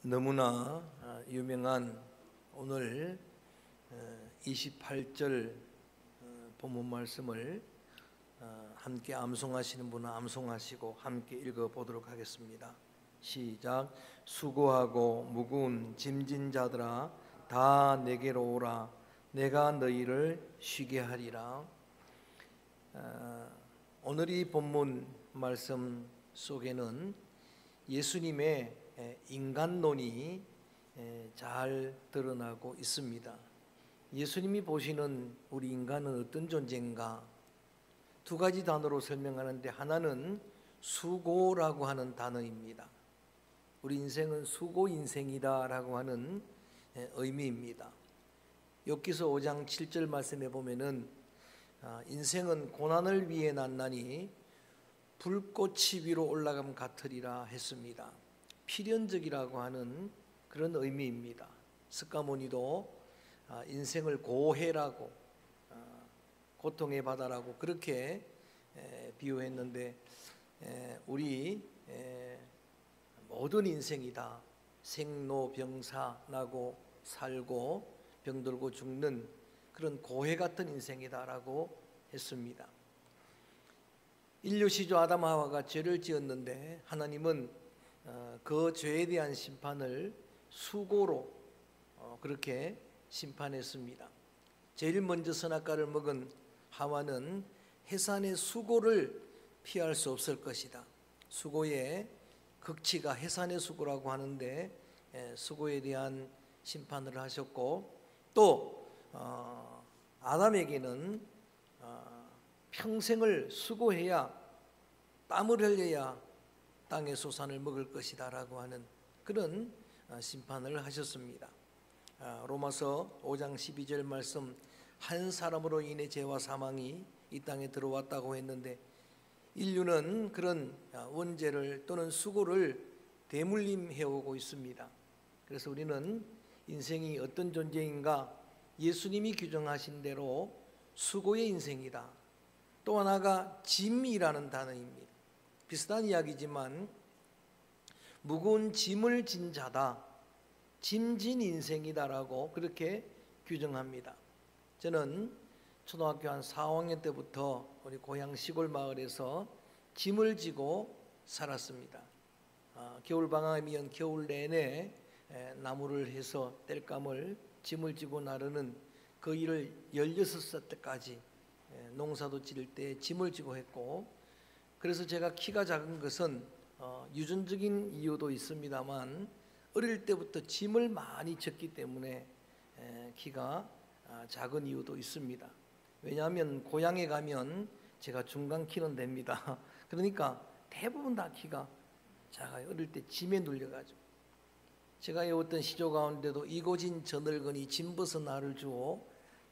너무나 유명한 오늘 28절 본문 말씀을 함께 암송하시는 분은 암송하시고 함께 읽어보도록 하겠습니다. 시작. 수고하고 무거운 짐진 자들아 다 내게로 오라. 내가 너희를 쉬게 하리라. 오늘 이 본문 말씀 속에는 예수님의 인간론이 잘 드러나고 있습니다. 예수님이 보시는 우리 인간은 어떤 존재인가? 두 가지 단어로 설명하는데 하나는 수고라고 하는 단어입니다. 우리 인생은 수고 인생이다라고 하는 의미입니다. 욥기서 5장 7절 말씀에 보면은 인생은 고난을 위해 났나니 불꽃이 위로 올라감 같으리라 했습니다. 필연적이라고 하는 그런 의미입니다. 스가모니도 인생을 고해라고 고통의 바다라고 그렇게 비유했는데 우리 모든 인생이다. 생로병사 나고 살고 병들고 죽는 그런 고해 같은 인생이다라고 했습니다. 인류 시조 아담 하와가 죄를 지었는데 하나님은 그 죄에 대한 심판을 수고로 그렇게 심판했습니다. 제일 먼저 선악과를 먹은 하와는 해산의 수고를 피할 수 없을 것이다. 수고의 극치가 해산의 수고라고 하는데 수고에 대한 심판을 하셨고 또 아담에게는 평생을 수고해야 땀을 흘려야 땅의 소산을 먹을 것이다 라고 하는 그런 심판을 하셨습니다. 로마서 5장 12절 말씀, 한 사람으로 인해 죄와 사망이 이 땅에 들어왔다고 했는데 인류는 그런 원죄를 또는 수고를 대물림해오고 있습니다. 그래서 우리는 인생이 어떤 존재인가? 예수님이 규정하신 대로 수고의 인생이다. 또 하나가 짐이라는 단어입니다. 비슷한 이야기지만 무거운 짐을 진 자다, 짐진 인생이다라고 그렇게 규정합니다. 저는 초등학교 한 4학년 때부터 우리 고향 시골 마을에서 짐을 지고 살았습니다. 겨울방학이면 겨울 내내 나무를 해서 땔감을 짐을 지고 나르는 그 일을 16살 때까지 농사도 지을 때 짐을 지고 했고, 그래서 제가 키가 작은 것은 유전적인 이유도 있습니다만 어릴 때부터 짐을 많이 졌기 때문에 키가 작은 이유도 있습니다. 왜냐하면 고향에 가면 제가 중간 키는 됩니다. 그러니까 대부분 다 키가 작아요. 어릴 때 짐에 눌려가지고. 제가 어떤 시조 가운데도 이고진 저늙으니 짐벗어 나를 주오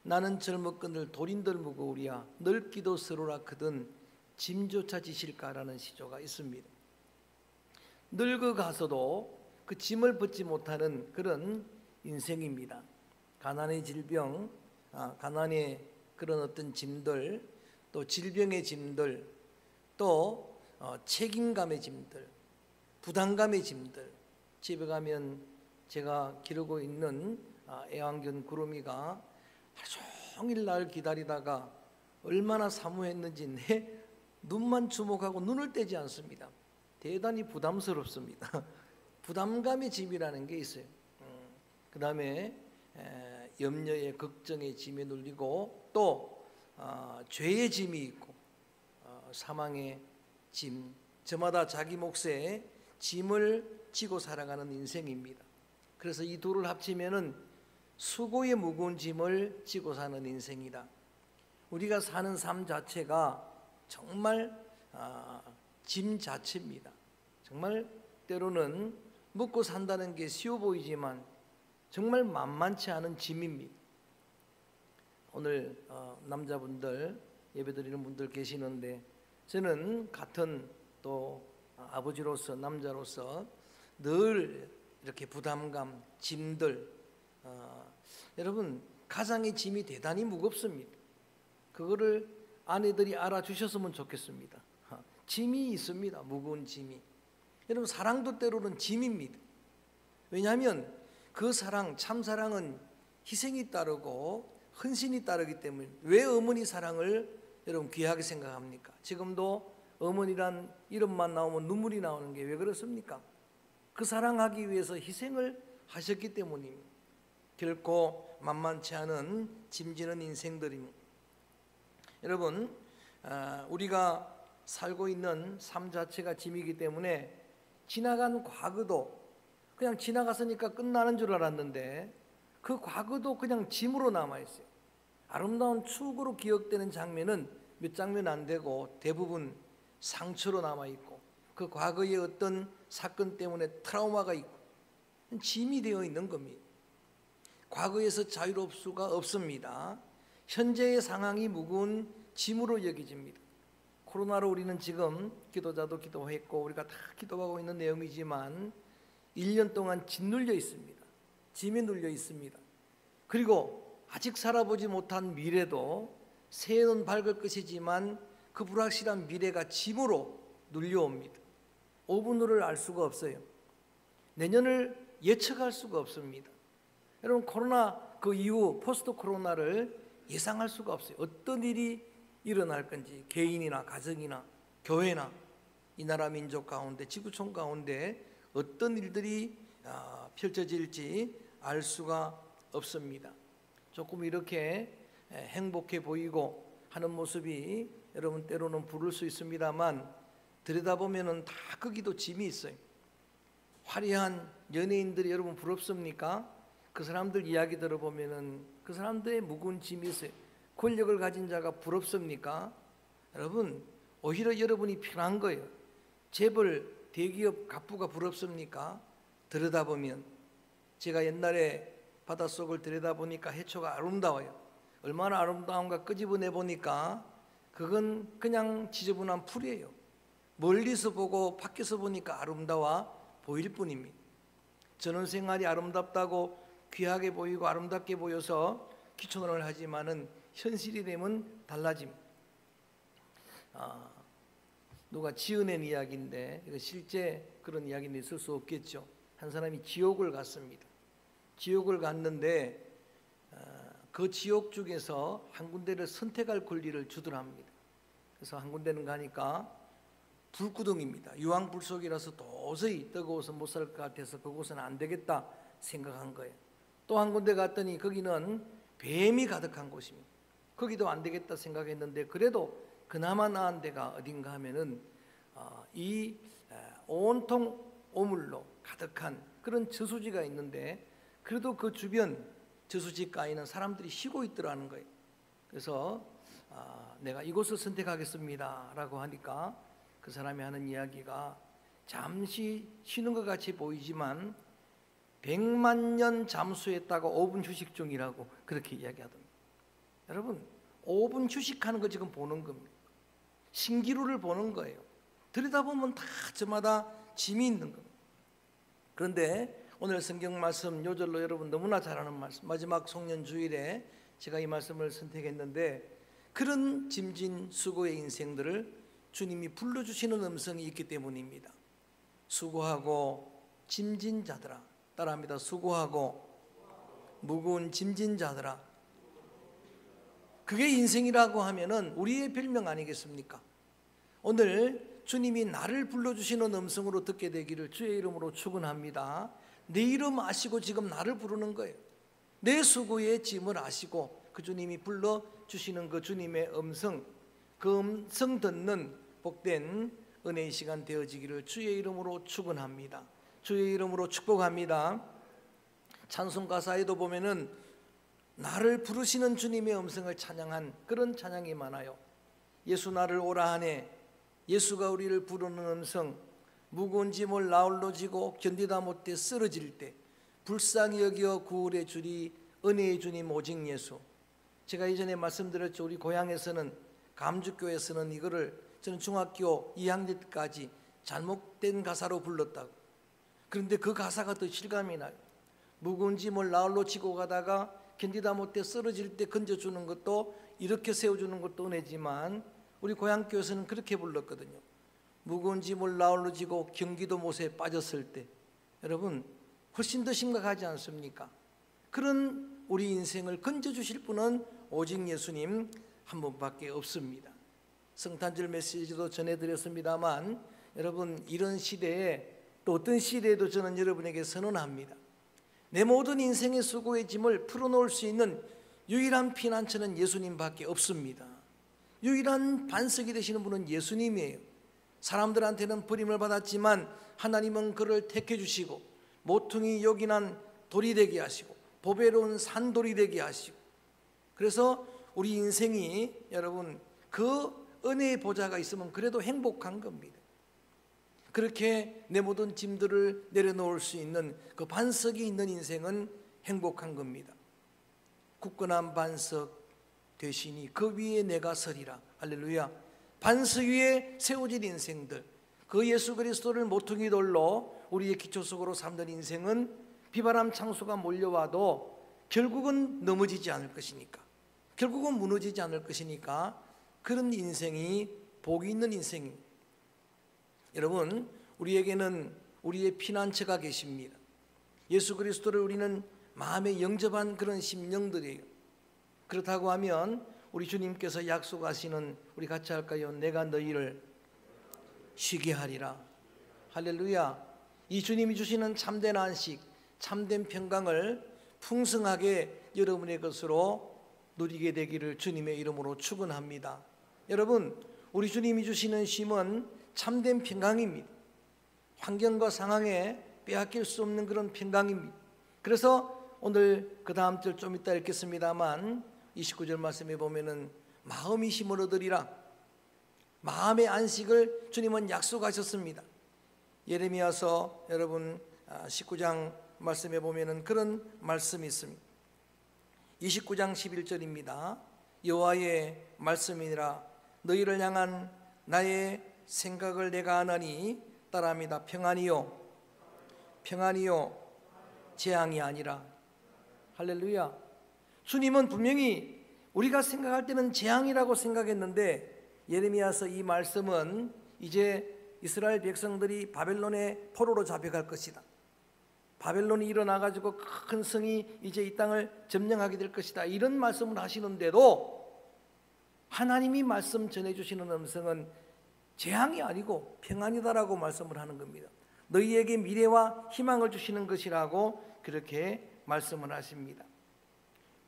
나는 젊었거늘 돌인들 무거우리야 넓기도 서로라 크든 짐조차 지실까라는 시조가 있습니다. 늙어가서도 그 짐을 벗지 못하는 그런 인생입니다. 가난의 질병, 가난의 그런 어떤 짐들, 또 질병의 짐들, 또 책임감의 짐들, 부담감의 짐들. 집에 가면 제가 기르고 있는 애완견 구름이가 하루 종일 날 기다리다가 얼마나 사모했는지 내 눈만 주목하고 눈을 떼지 않습니다. 대단히 부담스럽습니다. 부담감의 짐이라는 게 있어요. 그 다음에 염려의 걱정의 짐에 눌리고 또 죄의 짐이 있고 사망의 짐, 저마다 자기 몫의 짐을 지고 살아가는 인생입니다. 그래서 이 둘을 합치면은 수고의 무거운 짐을 지고 사는 인생이다. 우리가 사는 삶 자체가 정말 짐 자체입니다. 정말 때로는 먹고 산다는 게 쉬워 보이지만 정말 만만치 않은 짐입니다. 오늘 남자분들 예배드리는 분들 계시는데 저는 같은 또 아버지로서 남자로서 늘 이렇게 부담감, 짐들 여러분 가장의 짐이 대단히 무겁습니다. 그거를 아내들이 알아주셨으면 좋겠습니다. 짐이 있습니다. 무거운 짐이. 여러분 사랑도 때로는 짐입니다. 왜냐하면 그 사랑, 참 사랑은 희생이 따르고 헌신이 따르기 때문에. 왜 어머니 사랑을 여러분 귀하게 생각합니까? 지금도 어머니란 이름만 나오면 눈물이 나오는 게 왜 그렇습니까? 그 사랑하기 위해서 희생을 하셨기 때문입니다. 결코 만만치 않은 짐지는 인생들입니다. 여러분, 우리가 살고 있는 삶 자체가 짐이기 때문에 지나간 과거도 그냥 지나갔으니까 끝나는 줄 알았는데 그 과거도 그냥 짐으로 남아있어요. 아름다운 추억으로 기억되는 장면은 몇 장면 안 되고 대부분 상처로 남아있고 그 과거의 어떤 사건 때문에 트라우마가 있고 짐이 되어 있는 겁니다. 과거에서 자유로울 수가 없습니다. 현재의 상황이 무거운 짐으로 여겨집니다. 코로나로 우리는 지금 기도자도 기도했고 우리가 다 기도하고 있는 내용이지만 1년 동안 짓눌려 있습니다. 짐에 눌려 있습니다. 그리고 아직 살아보지 못한 미래도 새해는 밝을 것이지만 그 불확실한 미래가 짐으로 눌려옵니다. 5분 후를 알 수가 없어요. 내년을 예측할 수가 없습니다. 여러분, 코로나 그 이후 포스트 코로나를 예상할 수가 없어요. 어떤 일이 일어날 건지, 개인이나 가정이나 교회나 이 나라 민족 가운데, 지구촌 가운데 어떤 일들이 펼쳐질지 알 수가 없습니다. 조금 이렇게 행복해 보이고 하는 모습이 여러분 때로는 부를 수 있습니다만 들여다보면 다 거기도 짐이 있어요. 화려한 연예인들이 여러분 부럽습니까? 그 사람들 이야기 들어보면 그 사람들의 무거운 짐이 있어요. 권력을 가진 자가 부럽습니까? 여러분, 오히려 여러분이 편한 거예요. 재벌, 대기업 갑부가 부럽습니까? 들여다보면 제가 옛날에 바닷속을 들여다보니까 해초가 아름다워요. 얼마나 아름다운가 끄집어내 보니까 그건 그냥 지저분한 풀이에요. 멀리서 보고 밖에서 보니까 아름다워 보일 뿐입니다. 전원생활이 아름답다고 귀하게 보이고 아름답게 보여서 귀촌을 하지만은 현실이 되면 달라집니다. 누가 지어낸 이야기인데 이거 실제 그런 이야기는 있을 수 없겠죠. 한 사람이 지옥을 갔습니다. 지옥을 갔는데 그 지옥 중에서 한 군데를 선택할 권리를 주더랍니다. 그래서 한 군데는 가니까 불구덩입니다. 유황불속이라서 도저히 뜨거워서 못 살 것 같아서 그곳은 안 되겠다 생각한 거예요. 또 한 군데 갔더니 거기는 뱀이 가득한 곳입니다. 거기도 안 되겠다 생각했는데 그래도 그나마 나은 데가 어딘가 하면은 이 온통 오물로 가득한 그런 저수지가 있는데 그래도 그 주변 저수지가에는 사람들이 쉬고 있더라는 거예요. 그래서 내가 이곳을 선택하겠습니다 라고 하니까 그 사람이 하는 이야기가 잠시 쉬는 것 같이 보이지만 100만 년 잠수했다가 5분 휴식 중이라고 그렇게 이야기하던데, 여러분 5분 휴식하는 거 지금 보는 겁니다. 신기루를 보는 거예요. 들여다보면 다 저마다 짐이 있는 겁니다. 그런데 오늘 성경 말씀 요절로 여러분 너무나 잘 아는 말씀, 마지막 송년 주일에 제가 이 말씀을 선택했는데 그런 짐진 수고의 인생들을 주님이 불러주시는 음성이 있기 때문입니다. 수고하고 짐진 자들아, 따라합니다. 수고하고 무거운 짐진 자들아. 그게 인생이라고 하면은 우리의 별명 아니겠습니까? 오늘 주님이 나를 불러주시는 음성으로 듣게 되기를 주의 이름으로 축원합니다. 내 이름 아시고 지금 나를 부르는 거예요. 내 수고의 짐을 아시고 그 주님이 불러주시는 그 주님의 음성, 그 음성 듣는 복된 은혜의 시간 되어지기를 주의 이름으로 축원합니다. 주의 이름으로 축복합니다. 찬송 가사에도 보면은 나를 부르시는 주님의 음성을 찬양한 그런 찬양이 많아요. 예수 나를 오라 하네. 예수가 우리를 부르는 음성, 무거운 짐을 나홀로 지고 견디다 못해 쓰러질 때 불쌍히 여겨 구원해 주리 은혜의 주님 오직 예수. 제가 이전에 말씀드렸죠. 우리 고향에서는 감주교에서는 이거를 저는 중학교 2학년 때까지 잘못된 가사로 불렀다고. 그런데 그 가사가 더 실감이 나요. 무거운 짐을 나홀로 지고 가다가 견디다 못해 쓰러질 때 건져주는 것도 이렇게 세워주는 것도 은혜지만 우리 고향교에서는 그렇게 불렀거든요. 무거운 짐을 나홀로 지고 경기도 못에 빠졌을 때 여러분 훨씬 더 심각하지 않습니까? 그런 우리 인생을 건져주실 분은 오직 예수님 한 분밖에 없습니다. 성탄절 메시지도 전해드렸습니다만 여러분, 이런 시대에 또 어떤 시대에도 저는 여러분에게 선언합니다. 내 모든 인생의 수고의 짐을 풀어놓을 수 있는 유일한 피난처는 예수님밖에 없습니다. 유일한 반석이 되시는 분은 예수님이에요. 사람들한테는 버림을 받았지만 하나님은 그를 택해 주시고 모퉁이 요긴한 돌이 되게 하시고 보배로운 산돌이 되게 하시고, 그래서 우리 인생이 여러분 그 은혜의 보좌가 있으면 그래도 행복한 겁니다. 그렇게 내 모든 짐들을 내려놓을 수 있는 그 반석이 있는 인생은 행복한 겁니다. 굳건한 반석 되시니 그 위에 내가 서리라. 할렐루야. 반석 위에 세워진 인생들, 그 예수 그리스도를 모퉁이 돌로 우리의 기초석으로 삼는 인생은 비바람 창수가 몰려와도 결국은 넘어지지 않을 것이니까, 결국은 무너지지 않을 것이니까 그런 인생이 복이 있는 인생입니다. 여러분, 우리에게는 우리의 피난처가 계십니다. 예수 그리스도를 우리는 마음에 영접한 그런 심령들이에요. 그렇다고 하면 우리 주님께서 약속하시는, 우리 같이 할까요? 내가 너희를 쉬게 하리라. 할렐루야. 이 주님이 주시는 참된 안식, 참된 평강을 풍성하게 여러분의 것으로 누리게 되기를 주님의 이름으로 축원합니다. 여러분, 우리 주님이 주시는 쉼은 참된 평강입니다. 환경과 상황에 빼앗길 수 없는 그런 평강입니다. 그래서 오늘 그 다음 절 좀 이따 읽겠습니다만 29절 말씀에 보면은 마음이 힘을 얻으리라. 마음의 안식을 주님은 약속하셨습니다. 예레미야서 여러분 19장 말씀에 보면은 그런 말씀이 있습니다. 29장 11절입니다. 여호와의 말씀이니라. 너희를 향한 나의 생각을 내가 아나니 따라합니다. 평안이요, 평안이요, 재앙이 아니라. 할렐루야. 주님은 분명히 우리가 생각할 때는 재앙이라고 생각했는데, 예레미야서 이 말씀은 이제 이스라엘 백성들이 바벨론의 포로로 잡혀갈 것이다, 바벨론이 일어나가지고 큰 성이 이제 이 땅을 점령하게 될 것이다, 이런 말씀을 하시는데도 하나님이 말씀 전해주시는 음성은 재앙이 아니고 평안이다라고 말씀을 하는 겁니다. 너희에게 미래와 희망을 주시는 것이라고 그렇게 말씀을 하십니다.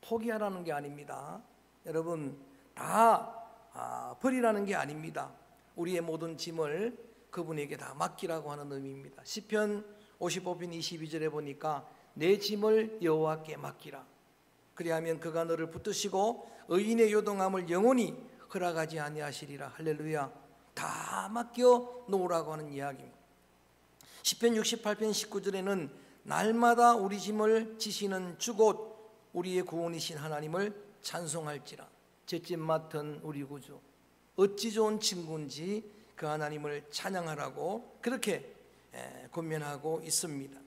포기하라는 게 아닙니다. 여러분, 다 버리라는 게 아닙니다. 우리의 모든 짐을 그분에게 다 맡기라고 하는 의미입니다. 시편 55편 22절에 보니까 내 짐을 여호와께 맡기라. 그리하면 그가 너를 붙드시고 의인의 요동함을 영원히 허락하지 아니하시리라. 할렐루야. 다 맡겨 놓으라고 하는 이야기입니다. 시편 68편 19절에는 날마다 우리 짐을 지시는 주 곧 우리의 구원이신 하나님을 찬송할지라. 제 짐 맡은 우리 구주, 어찌 좋은 친구인지 그 하나님을 찬양하라고 그렇게 권면하고 있습니다.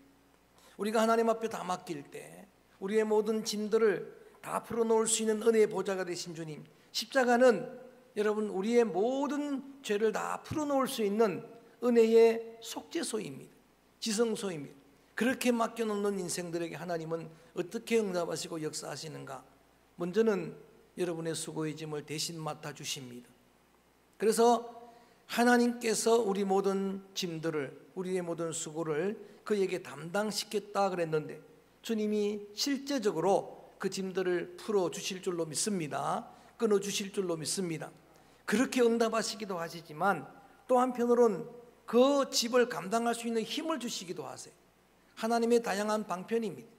우리가 하나님 앞에 다 맡길 때 우리의 모든 짐들을 다 풀어놓을 수 있는 은혜의 보좌가 되신 주님, 십자가는 여러분 우리의 모든 죄를 다 풀어놓을 수 있는 은혜의 속죄소입니다. 지성소입니다. 그렇게 맡겨놓는 인생들에게 하나님은 어떻게 응답하시고 역사하시는가? 먼저는 여러분의 수고의 짐을 대신 맡아주십니다. 그래서 하나님께서 우리 모든 짐들을, 우리의 모든 수고를 그에게 담당시켰다 그랬는데 주님이 실제적으로 그 짐들을 풀어주실 줄로 믿습니다. 끊어주실 줄로 믿습니다. 그렇게 응답하시기도 하시지만 또 한편으로는 그 집을 감당할 수 있는 힘을 주시기도 하세요. 하나님의 다양한 방편입니다.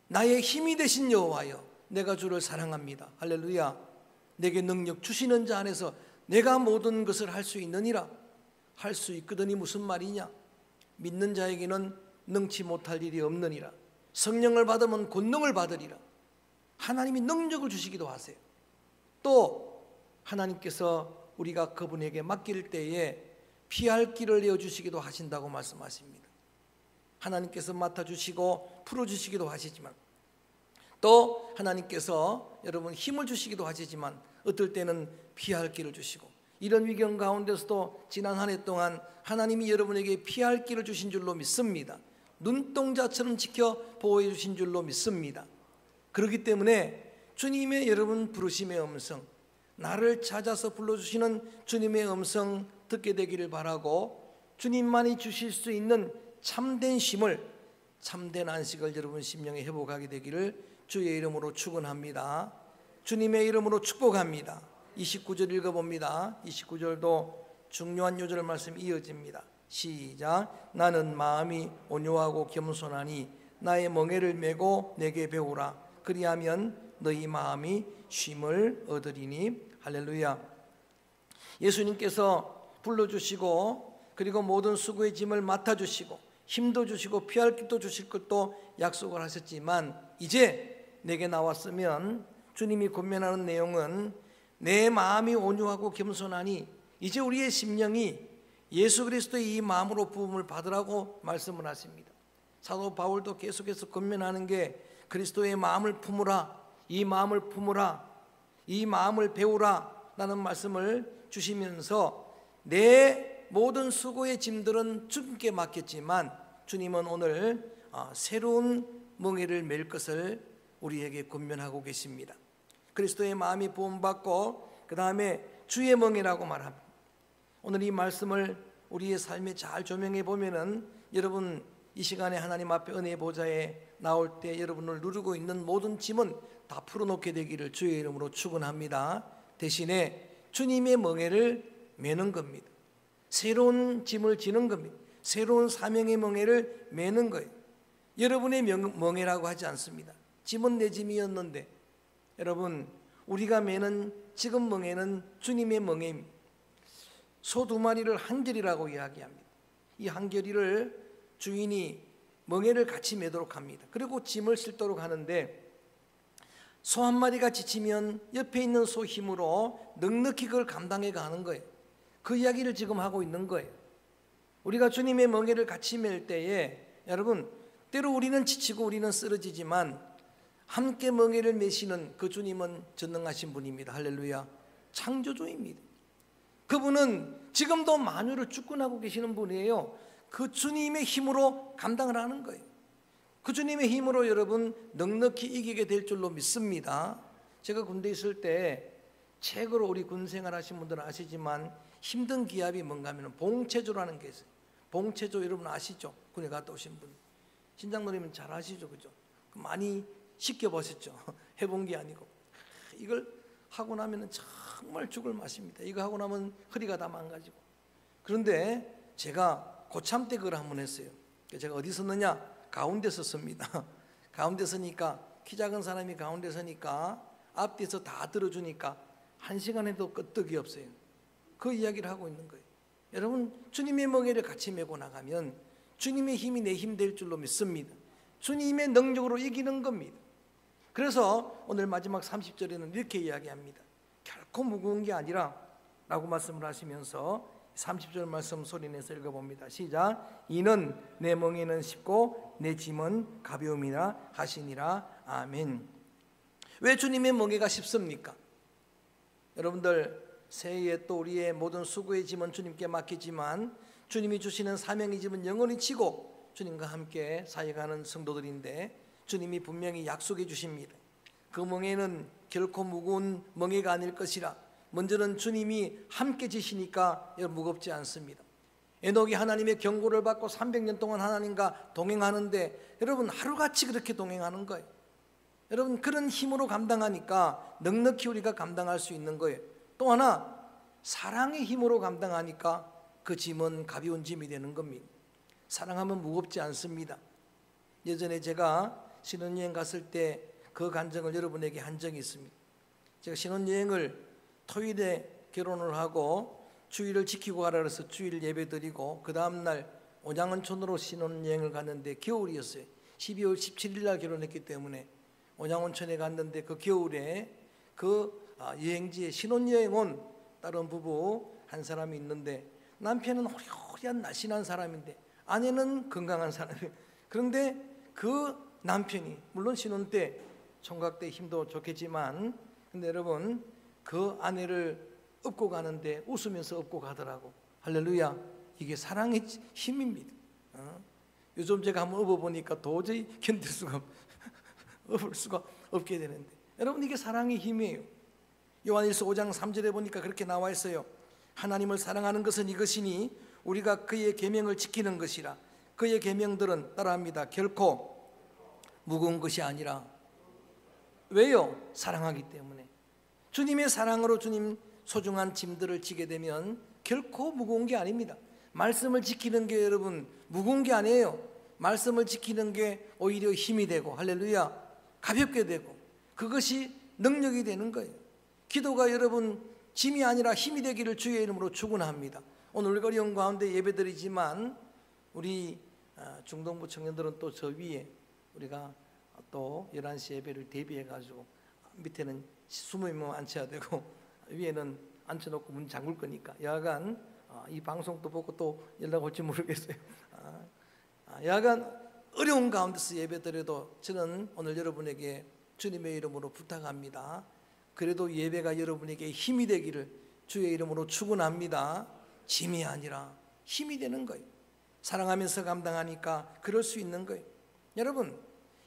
나의 힘이 되신 여호와여, 내가 주를 사랑합니다. 할렐루야. 내게 능력 주시는 자 안에서 내가 모든 것을 할 수 있느니라. 할 수 있거든이 무슨 말이냐? 믿는 자에게는 능치 못할 일이 없느니라. 성령을 받으면 권능을 받으리라. 하나님이 능력을 주시기도 하세요. 또 하나님께서 우리가 그분에게 맡길 때에 피할 길을 내어주시기도 하신다고 말씀하십니다. 하나님께서 맡아주시고 풀어주시기도 하시지만 또 하나님께서 여러분 힘을 주시기도 하시지만 어떨 때는 피할 길을 주시고, 이런 위경 가운데서도 지난 한 해 동안 하나님이 여러분에게 피할 길을 주신 줄로 믿습니다. 눈동자처럼 지켜 보호해 주신 줄로 믿습니다. 그렇기 때문에 주님의 여러분 부르심의 음성, 나를 찾아서 불러주시는 주님의 음성 듣게 되기를 바라고, 주님만이 주실 수 있는 참된 쉼을, 참된 안식을 여러분 심령에 회복하게 되기를 주의 이름으로 축원합니다. 주님의 이름으로 축복합니다. 29절 읽어봅니다. 29절도 중요한 요절 말씀이 이어집니다. 시작. 나는 마음이 온유하고 겸손하니 나의 멍에를 메고 내게 배우라. 그리하면 너희 마음이 쉼을 얻으리니. 할렐루야. 예수님께서 불러주시고 그리고 모든 수고의 짐을 맡아주시고 힘도 주시고 피할 길도 주실 것도 약속을 하셨지만, 이제 내게 나왔으면 주님이 권면하는 내용은 내 마음이 온유하고 겸손하니, 이제 우리의 심령이 예수 그리스도의 이 마음으로 부음을 받으라고 말씀을 하십니다. 사도 바울도 계속해서 권면하는 게 그리스도의 마음을 품으라, 이 마음을 품으라, 이 마음을 배우라 라는 말씀을 주시면서, 내 모든 수고의 짐들은 주님께 맡겼지만 주님은 오늘 새로운 멍에를 맬 것을 우리에게 권면하고 계십니다. 그리스도의 마음이 부음받고 그 다음에 주의 멍에라고 말합니다. 오늘 이 말씀을 우리의 삶에 잘 조명해 보면은, 여러분 이 시간에 하나님 앞에 은혜의 보좌에 나올 때 여러분을 누르고 있는 모든 짐은 다 풀어놓게 되기를 주의 이름으로 축원합니다. 대신에 주님의 멍에를 매는 겁니다. 새로운 짐을 지는 겁니다. 새로운 사명의 멍에를 매는 거예요. 여러분의 멍에라고 하지 않습니다. 짐은 내 짐이었는데, 여러분 우리가 매는 지금 멍에는 주님의 멍에입니다. 소 두 마리를 한결이라고 이야기합니다. 이 한결이를 주인이 멍에를 같이 매도록 합니다. 그리고 짐을 실도록 하는데, 소 한 마리가 지치면 옆에 있는 소 힘으로 넉넉히 그걸 감당해 가는 거예요. 그 이야기를 지금 하고 있는 거예요. 우리가 주님의 멍에를 같이 맬 때에, 여러분 때로 우리는 지치고 우리는 쓰러지지만 함께 멍에를 메시는 그 주님은 전능하신 분입니다. 할렐루야. 창조주입니다. 그분은 지금도 만유를 주권하고 계시는 분이에요. 그 주님의 힘으로 감당을 하는 거예요. 그 주님의 힘으로 여러분 넉넉히 이기게 될 줄로 믿습니다. 제가 군대에 있을 때 책으로 우리 군 생활하신 분들은 아시지만 힘든 기압이 뭔가 하면 봉체조라는 게 있어요. 봉체조 여러분 아시죠? 군에 갔다 오신 분. 신장놀이면 잘 아시죠? 그죠? 많이 시켜보셨죠? 해본 게 아니고. 이걸 하고 나면 정말 죽을 맛입니다. 이거 하고 나면 허리가 다 망가지고. 그런데 제가 고참 때 그걸 한번 했어요. 제가 어디 섰느냐? 가운데 섰습니다. 가운데 서니까, 키 작은 사람이 가운데 서니까 앞뒤에서 다 들어주니까 1시간 해도 끄떡이 없어요. 그 이야기를 하고 있는 거예요. 여러분 주님의 멍에를 같이 메고 나가면 주님의 힘이 내 힘 될 줄로 믿습니다. 주님의 능력으로 이기는 겁니다. 그래서 오늘 마지막 30절에는 이렇게 이야기합니다. 결코 무거운 게 아니라 라고 말씀을 하시면서 30절 말씀 소리내서 읽어봅니다. 시작. 이는 내 멍에는 쉽고 내 짐은 가벼움이라 하시니라. 아멘. 왜 주님의 멍에가 쉽습니까? 여러분들 새해에 또 우리의 모든 수고의 짐은 주님께 맡기지만 주님이 주시는 사명의 짐은 영원히 지고 주님과 함께 사역하는 성도들인데, 주님이 분명히 약속해 주십니다. 그 멍에는 결코 무거운 멍에가 아닐 것이라. 먼저는 주님이 함께 지시니까 무겁지 않습니다. 에녹이 하나님의 경고를 받고 300년 동안 하나님과 동행하는데, 여러분 하루같이 그렇게 동행하는 거예요. 여러분 그런 힘으로 감당하니까 넉넉히 우리가 감당할 수 있는 거예요. 또 하나 사랑의 힘으로 감당하니까 그 짐은 가벼운 짐이 되는 겁니다. 사랑하면 무겁지 않습니다. 예전에 제가 신혼여행 갔을 때 그 간증을 여러분에게 한 적이 있습니다. 제가 신혼여행을 토요일에 결혼을 하고 주일을 지키고 가라 그래서 주일 예배 드리고 그 다음날 온양온천으로 신혼여행을 갔는데 겨울이었어요. 12월 17일 날 결혼했기 때문에 온양온천에 갔는데, 그 겨울에 그 여행지에 신혼여행 온 다른 부부 한 사람이 있는데, 남편은 호리호리한 날씬한 사람인데 아내는 건강한 사람이에요. 그런데 그 남편이 물론 신혼 때 총각 때 힘도 좋겠지만, 근데 여러분 그 아내를 업고 가는데 웃으면서 업고 가더라고. 할렐루야. 이게 사랑의 힘입니다. 요즘 제가 한번 업어보니까 도저히 견딜 수가 업을 수가 없게 되는데, 여러분 이게 사랑의 힘이에요. 요한일서 5장 3절에 보니까 그렇게 나와 있어요. 하나님을 사랑하는 것은 이것이니 우리가 그의 계명을 지키는 것이라. 그의 계명들은 따라합니다. 결코 무거운 것이 아니라. 왜요? 사랑하기 때문에. 주님의 사랑으로 주님 소중한 짐들을 지게 되면 결코 무거운 게 아닙니다. 말씀을 지키는 게 여러분 무거운 게 아니에요. 말씀을 지키는 게 오히려 힘이 되고, 할렐루야, 가볍게 되고, 그것이 능력이 되는 거예요. 기도가 여러분 짐이 아니라 힘이 되기를 주의 이름으로 축원합니다. 오늘 어려운 가운데 예배드리지만 우리 중동부 청년들은 또 저 위에 우리가 또 11시 예배를 대비해 가지고 밑에는 20명 앉혀야 되고 위에는 앉혀놓고 문 잠글 거니까 여하간 이 방송도 보고 또 연락 올지 모르겠어요. 여하간 어려운 가운데서 예배드려도 저는 오늘 여러분에게 주님의 이름으로 부탁합니다. 그래도 예배가 여러분에게 힘이 되기를 주의 이름으로 축원합니다. 짐이 아니라 힘이 되는 거예요. 사랑하면서 감당하니까 그럴 수 있는 거예요. 여러분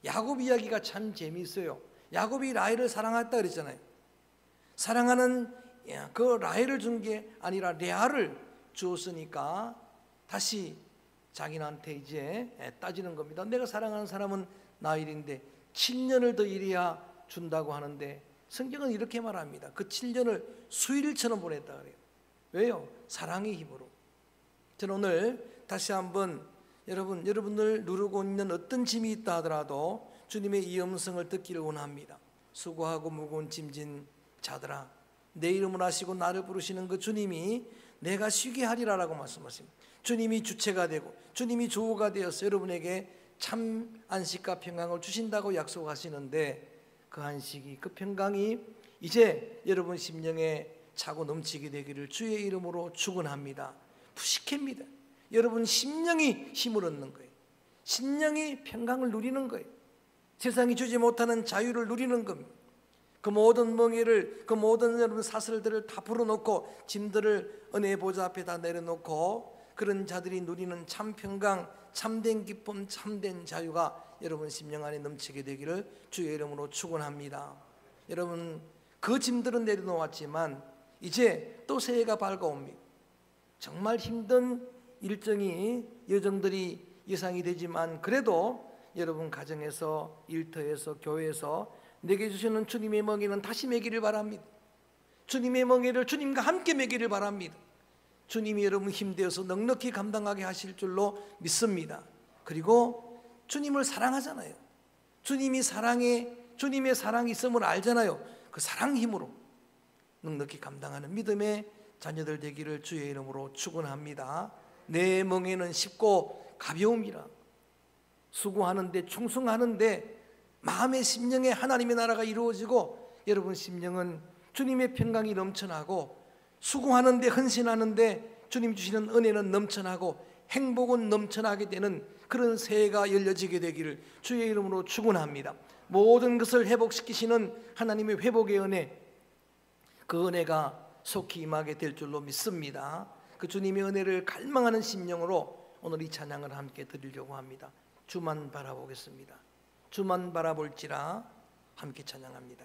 야곱 이야기가 참 재미있어요. 야곱이 라헬을 사랑했다 그랬잖아요. 사랑하는 그 라헬을 준 게 아니라 레아를 주었으니까 다시 자기한테 이제 따지는 겁니다. 내가 사랑하는 사람은 라헬인데 7년을 더 일해야 준다고 하는데 성경은 이렇게 말합니다. 그 7년을 수일처럼 보냈다 그래요. 왜요? 사랑의 힘으로. 저는 오늘 다시 한번 여러분을 누르고 있는 어떤 짐이 있다 하더라도 주님의 이 음성을 듣기를 원합니다. 수고하고 무거운 짐진 자들아, 내 이름을 아시고 나를 부르시는 그 주님이 내가 쉬게 하리라라고 말씀하십니다. 주님이 주체가 되고 주님이 주어가 되어서 여러분에게 참 안식과 평강을 주신다고 약속하시는데, 그 안식이, 그 평강이 이제 여러분 심령에 차고 넘치게 되기를 주의 이름으로 축원합니다. 푸시케입니다. 여러분 심령이 힘을 얻는 거예요. 심령이 평강을 누리는 거예요. 세상이 주지 못하는 자유를 누리는 겁니다. 그 모든 멍에를, 그 모든 여러분 사슬들을 다 풀어놓고 짐들을 은혜의 보좌 앞에 다 내려놓고 그런 자들이 누리는 참 평강, 참된 기쁨, 참된 자유가 여러분 심령 안에 넘치게 되기를 주의 이름으로 축원합니다. 여러분 그 짐들은 내려놓았지만 이제 또 새해가 밝아옵니다. 정말 힘든 일정이 여정들이 예상이 되지만 그래도 여러분 가정에서, 일터에서, 교회에서 내게 주시는 주님의 멍에는 다시 매기를 바랍니다. 주님의 멍에를 주님과 함께 매기를 바랍니다. 주님이 여러분 힘되어서 넉넉히 감당하게 하실 줄로 믿습니다. 그리고 주님을 사랑하잖아요. 주님의 사랑이 있음을 알잖아요. 그 사랑 힘으로 넉넉히 감당하는 믿음의 자녀들 되기를 주의 이름으로 축원합니다. 내 멍에는 쉽고 가벼움이라. 수고하는데, 충성하는데 마음의 심령에 하나님의 나라가 이루어지고 여러분 심령은 주님의 평강이 넘쳐나고, 수고하는데, 헌신하는데 주님 주시는 은혜는 넘쳐나고 행복은 넘쳐나게 되는 그런 새해가 열려지게 되기를 주의 이름으로 축원합니다. 모든 것을 회복시키시는 하나님의 회복의 은혜, 그 은혜가 속히 임하게 될 줄로 믿습니다. 그 주님의 은혜를 갈망하는 심령으로 오늘 이 찬양을 함께 드리려고 합니다. 주만 바라보겠습니다. 주만 바라볼지라 함께 찬양합니다.